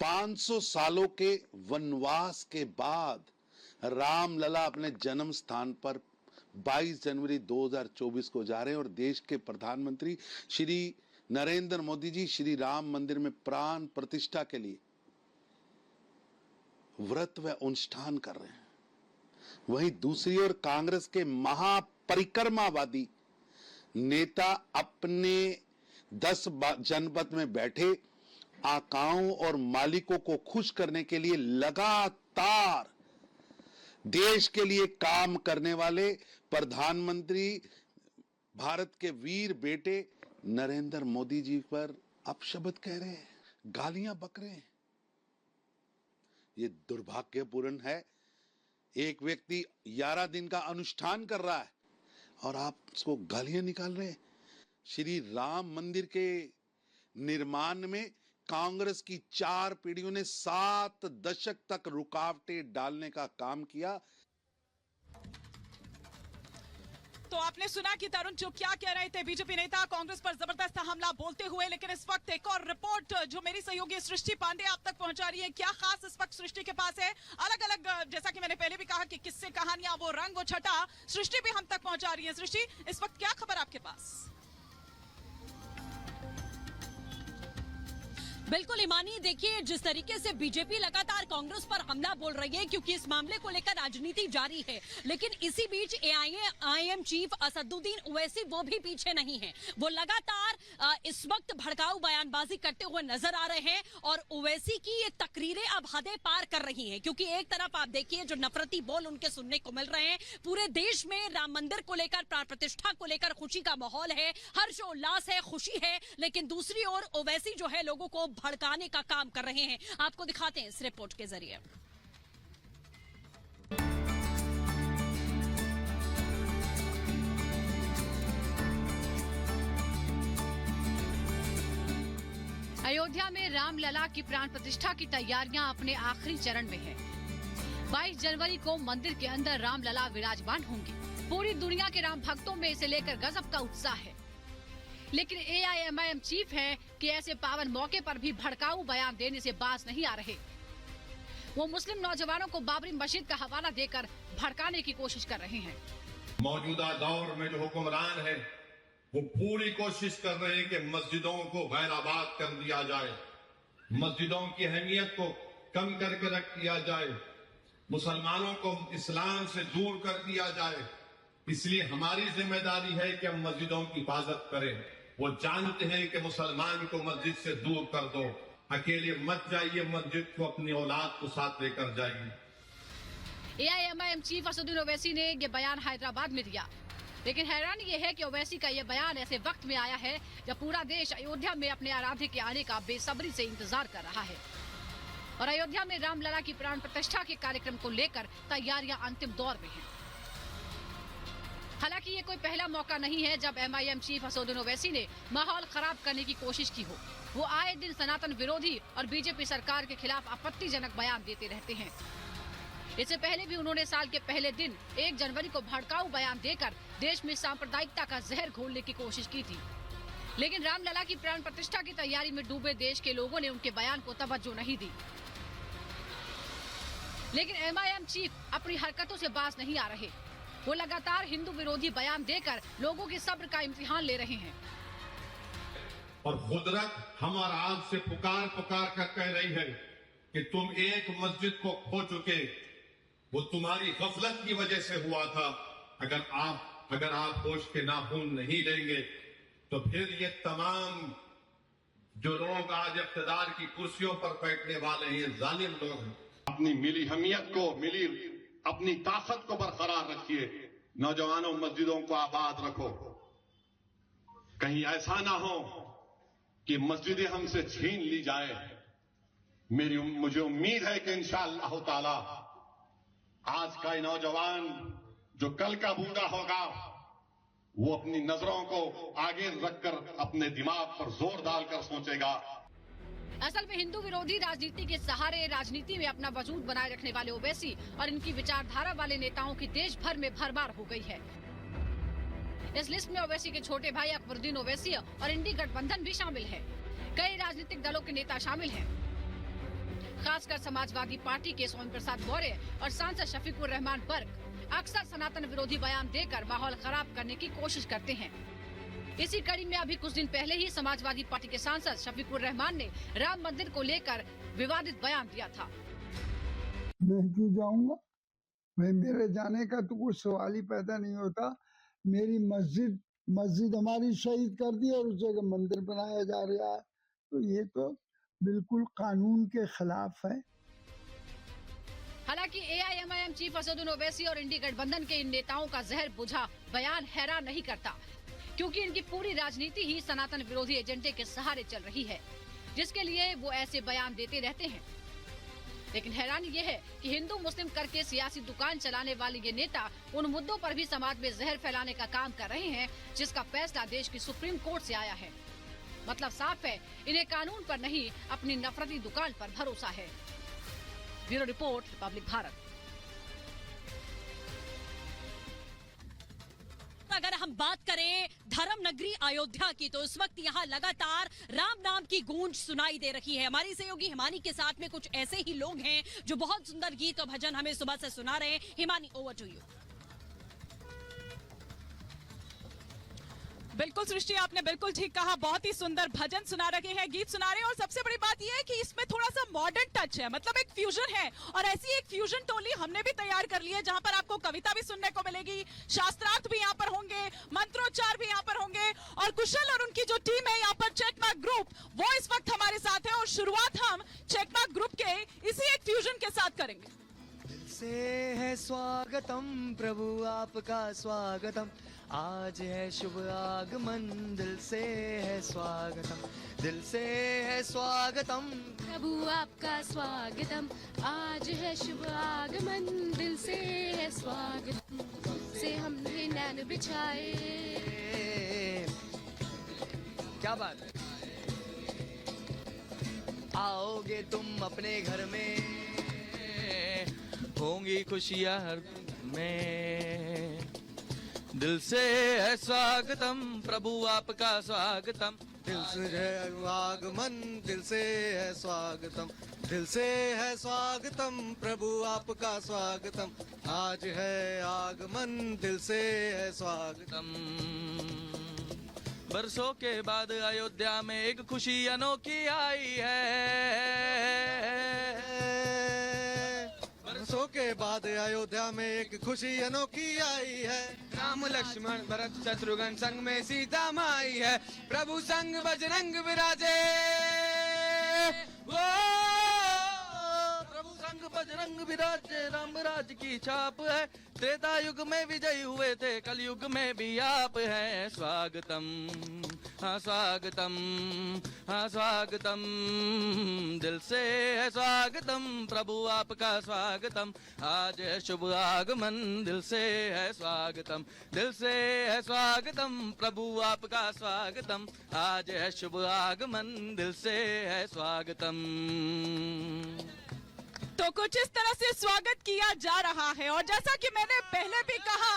500 सालों के वनवास के बाद रामलला अपने जन्म स्थान पर 22 जनवरी 2024 को जा रहे हैं और देश के प्रधानमंत्री श्री नरेंद्र मोदी जी श्री राम मंदिर में प्राण प्रतिष्ठा के लिए व्रत व अनुष्ठान कर रहे हैं। वहीं दूसरी ओर कांग्रेस के महापरिक्रमावादी नेता अपने 10 जनपद में बैठे आकाओं और मालिकों को खुश करने के लिए लगातार देश के लिए काम करने वाले प्रधानमंत्री भारत के वीर बेटे नरेंद्र मोदी जी पर अपशब्द कह रहे हैं, गालियां बक रहे हैं। ये दुर्भाग्यपूर्ण है। एक व्यक्ति 11 दिन का अनुष्ठान कर रहा है और आप उसको गालियां निकाल रहे हैं। श्री राम मंदिर के निर्माण में कांग्रेस की 4 पीढ़ियों ने 7 दशक तक रुकावटें डालने का काम किया। तो आपने सुना कि तरुण जो क्या कह रहे थे, बीजेपी नेता कांग्रेस पर जबरदस्त हमला बोलते हुए। लेकिन इस वक्त एक और रिपोर्ट जो मेरी सहयोगी सृष्टि पांडे आप तक पहुंचा रही है। क्या खास इस वक्त सृष्टि के पास है? अलग अलग, जैसा कि मैंने पहले भी कहा कि किस्से कहानियां, वो रंग, वो छटा, सृष्टि भी हम तक पहुंचा रही है। सृष्टि, इस वक्त क्या खबर आपके पास? बिल्कुल ईमानी, देखिए जिस तरीके से बीजेपी लगातार कांग्रेस पर हमला बोल रही है क्योंकि इस मामले को लेकर राजनीति जारी है। लेकिन इसी बीच एआईएम चीफ असदुद्दीन ओवैसी वो भी पीछे नहीं है। वो लगातार इस वक्त भड़काऊ बयानबाजी करते हुए नजर आ रहे हैं और ओवैसी की ये तकरीरें अब हदें पार कर रही हैं। क्योंकि एक तरफ आप देखिए जो नफरती बोल उनके सुनने को मिल रहे हैं, पूरे देश में राम मंदिर को लेकर, प्राण प्रतिष्ठा को लेकर खुशी का माहौल है, हर्षोल्लास है, खुशी है। लेकिन दूसरी ओर ओवैसी जो है लोगों को भड़काने का काम कर रहे हैं। आपको दिखाते हैं इस रिपोर्ट के जरिए। अयोध्या में रामलला की प्राण प्रतिष्ठा की तैयारियां अपने आखिरी चरण में है। 22 जनवरी को मंदिर के अंदर रामलला विराजमान होंगे। पूरी दुनिया के राम भक्तों में इसे लेकर गजब का उत्साह है। लेकिन एआईएम चीफ है कि ऐसे पावन मौके पर भी भड़काऊ बयान देने से बाज नहीं आ रहे। वो मुस्लिम नौजवानों को बाबरी मस्जिद का हवाला देकर भड़काने की कोशिश कर रहे हैं। मौजूदा दौर में जो हुक्मरान है वो पूरी कोशिश कर रहे हैं कि मस्जिदों को गैराबाद कर दिया जाए, मस्जिदों की अहमियत को कम करके रख दिया जाए, मुसलमानों को इस्लाम से दूर कर दिया जाए। इसलिए हमारी जिम्मेदारी है कि हम मस्जिदों की हिफाजत करें। वो जानते हैं कि मुसलमान को मस्जिद से दूर कर दो, अकेले मत जाइए, मस्जिद को अपनी औलाद को साथ लेकर जाइए। एआईएम चीफ असदुद्दीन ओवैसी ने ये बयान हैदराबाद में दिया। लेकिन हैरानी ये है कि ओवैसी का ये बयान ऐसे वक्त में आया है जब पूरा देश अयोध्या में अपने आराध्य के आने का बेसब्री से इंतजार कर रहा है और अयोध्या में रामलला की प्राण प्रतिष्ठा के कार्यक्रम को लेकर तैयारियां अंतिम दौर में हैं। हालांकि ये कोई पहला मौका नहीं है जब एमआईएम चीफ असदुद्दीन ओवैसी ने माहौल खराब करने की कोशिश की हो। वो आए दिन सनातन विरोधी और बीजेपी सरकार के खिलाफ आपत्तिजनक बयान देते रहते हैं। इससे पहले भी उन्होंने साल के पहले दिन 1 जनवरी को भड़काऊ बयान देकर देश में सांप्रदायिकता का जहर घोलने की कोशिश की थी। लेकिन रामलला की प्राण प्रतिष्ठा की तैयारी में डूबे देश के लोगों ने उनके बयान को तवज्जो नहीं दी। लेकिन एमआईएम चीफ अपनी हरकतों से बाज नहीं आ रहे। वो लगातार हिंदू विरोधी बयान देकर लोगों के सब्र का इम्तिहान ले रहे हैं। और कुदरत हमारा आज से पुकार पुकार कर कह रही है कि तुम एक मस्जिद को खो चुके, वो तुम्हारी गफलत की वजह से हुआ था। अगर आप होश के नाखून नहीं लेंगे तो फिर ये तमाम जो लोग आज इख्तिदार की कुर्सियों पर बैठने वाले हैं, जालिम लोग, अपनी मिली हमियत को, अपनी ताकत को बरकरार रखिए। नौजवानों, मस्जिदों को आबाद रखो। कहीं ऐसा ना हो कि मस्जिदें हमसे छीन ली जाए। मुझे उम्मीद है कि इंशाअल्लाह ताला आज का नौजवान जो कल का बूढ़ा होगा वो अपनी नजरों को आगे रखकर अपने दिमाग पर जोर डालकर सोचेगा। असल में हिंदू विरोधी राजनीति के सहारे राजनीति में अपना वजूद बनाए रखने वाले ओवैसी और इनकी विचारधारा वाले नेताओं की देश भर में भरमार हो गई है। इस लिस्ट में ओवैसी के छोटे भाई अकबरुद्दीन ओवैसी और इंडी गठबंधन भी शामिल है। कई राजनीतिक दलों के नेता शामिल हैं। खासकर समाजवादी पार्टी के स्वामी प्रसाद मौर्य और सांसद शफीकुर रहमान बर्क अक्सर सनातन विरोधी बयान देकर माहौल खराब करने की कोशिश करते हैं। इसी कड़ी में अभी कुछ दिन पहले ही समाजवादी पार्टी के सांसद शफीकुर रहमान ने राम मंदिर को लेकर विवादित बयान दिया था। मैं क्यों जाऊंगा? भाई मेरे जाने का तो कुछ सवाल ही पैदा नहीं होता। मेरी मस्जिद हमारी शहीद कर दी और उस जगह मंदिर बनाया जा रहा है, तो ये तो बिल्कुल कानून के खिलाफ है। हालांकि एआईएमआईएम चीफ असदुद्दीन ओवैसी और इंडी गठबंधन के इन नेताओं का जहर बुझा बयान हैरान नहीं करता, क्योंकि इनकी पूरी राजनीति ही सनातन विरोधी एजेंडे के सहारे चल रही है, जिसके लिए वो ऐसे बयान देते रहते हैं। लेकिन हैरानी ये है कि हिंदू मुस्लिम करके सियासी दुकान चलाने वाले ये नेता उन मुद्दों पर भी समाज में जहर फैलाने का काम कर रहे हैं, जिसका फैसला देश की सुप्रीम कोर्ट से आया है। मतलब साफ है, इन्हें कानून पर नहीं अपनी नफरती दुकान पर भरोसा है। Bureau report, Republic Bharat. अगर हम बात करें धर्म नगरी अयोध्या की, तो इस वक्त यहाँ लगातार राम नाम की गूंज सुनाई दे रही है। हमारी सहयोगी हिमानी के साथ में कुछ ऐसे ही लोग हैं जो बहुत सुंदर गीत और भजन हमें सुबह से सुना रहे हैं। Himani, over to you. बिल्कुल सृष्टि, आपने बिल्कुल ठीक कहा। बहुत ही सुंदर भजन सुना रहे हैं, गीत सुना रहे हैं, और सबसे बड़ी बात यह है कि इसमें थोड़ा सा मॉडर्न टच है, मतलब एक फ्यूजन है। और ऐसी एक फ्यूजन टोली हमने भी तैयार कर ली है, जहां पर आपको कविता भी सुनने को मिलेगी, शास्त्रार्थ भी यहाँ पर होंगे, मंत्रोच्चार भी यहाँ पर होंगे। और कुशल और उनकी जो टीम है यहाँ पर चेकमार्क ग्रुप, वो इस वक्त हमारे साथ है। और शुरुआत हम चेकमार्क ग्रुप के इसी एक फ्यूजन के साथ करेंगे। दिल से है स्वागतम प्रभु आपका स्वागतम, आज है शुभ आगमन, दिल से है स्वागतम, दिल से है स्वागतम प्रभु आपका स्वागतम, आज है शुभ आगमन, दिल से है स्वागतम, से हमने नैन बिछाए। क्या बात है। आओगे तुम अपने घर में, होंगी खुशियाँ हर में, दिल से है स्वागतम प्रभु आपका स्वागतम, दिल से है आगमन, दिल से है स्वागतम, दिल से है स्वागतम प्रभु आपका स्वागतम, आज है आगमन, दिल से है स्वागतम। बरसों के बाद अयोध्या में एक खुशी अनोखी आई है, बरसों के बाद अयोध्या में एक खुशी अनोखी आई है, राम लक्ष्मण भरत शत्रुघ्न संग में सीता माई है, प्रभु संग बजरंग विराजे, वो प्रभु संग बजरंग विराजे, राम राज की छाप है, त्रेता युग में विजयी हुए थे, कलयुग में भी आप हैं, स्वागतम हाँ स्वागतम, हाँ स्वागतम, दिल से है स्वागतम प्रभु आपका स्वागतम, आज है शुभ आगमन, दिल से है स्वागतम, दिल से है स्वागतम प्रभु आपका स्वागतम, आज है शुभ आगमन, दिल से है स्वागतम। तो कुछ इस तरह से स्वागत किया जा रहा है। और जैसा कि मैंने पहले भी कहा